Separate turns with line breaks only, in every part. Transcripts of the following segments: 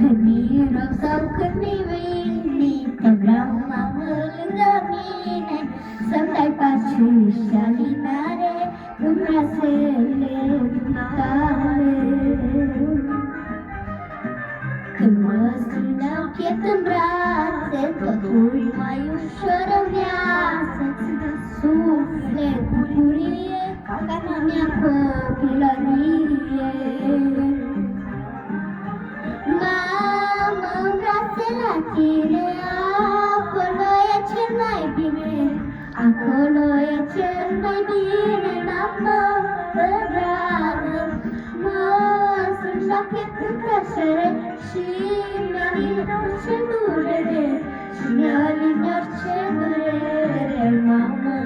Când mi rău sau când mi vine, te vreau, mamă, lângă mine, să-mi dai pace și alinare în brațele tale. Când mă strângeau piept în brațe, totul mai ușor în viață, ți dă suflet bucurie, ca mea copilărie. Mamă, în brațe la tine, acolo e cel mai bine, acolo e cel mai bine, mamă, dragă. Mă strângi la piept în tăcere și mi-alini orice durere, și mi-alini orice durere, mamă.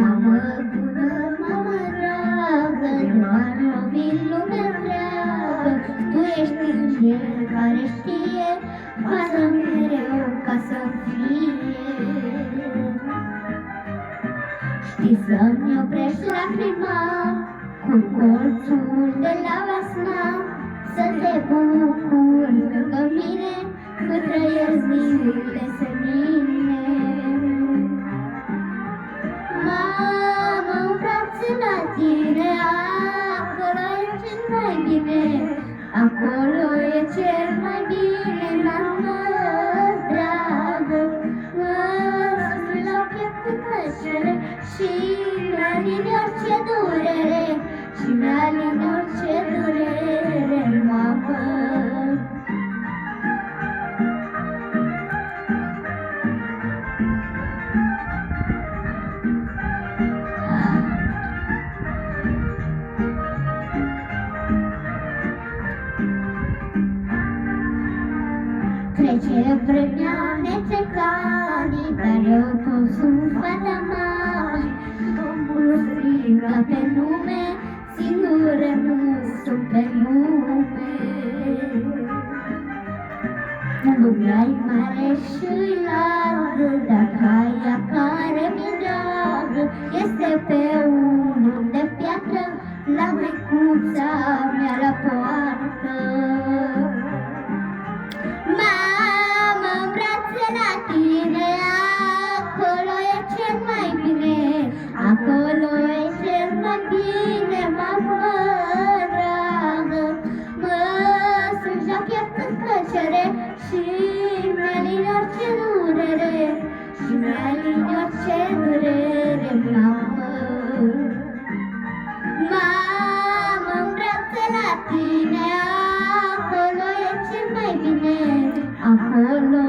Mamă bună, mamă dragă, doar lovin lumea întreagă, tu ești înger care știe, fața mereu ca să fie. Știi să-mi oprești lacrima cu colțul de la vasna, să te bucuri lângă mine cât trăiesc zilele senine. Mamă, în brațe la tine, acolo e cel mai bine, acolo e cel mai bine, mamă dragă. Mă strâng la piept în tăcere și mi-alini orice durere, și mi-alini orice durere, mamă. Trece vremea, ne trec anii, dar eu tot sunt fata mamei. Domnul strigă pe nume, singură nu sunt pe lume. Lumea-i mare și-i largă, dar caia care mi dragă este pe un drum de piatră, la măicuța mea la poartă. Mamă, în brațe la tine, acolo e cel mai bine, acolo e cel mai bine, mamă dragă. Mă strângi la piept în tăcere și mi-alini orice durere, și mi-alini orice durere, mamă. Mamă, în brațe la tine, acolo e cel mai bine, acolo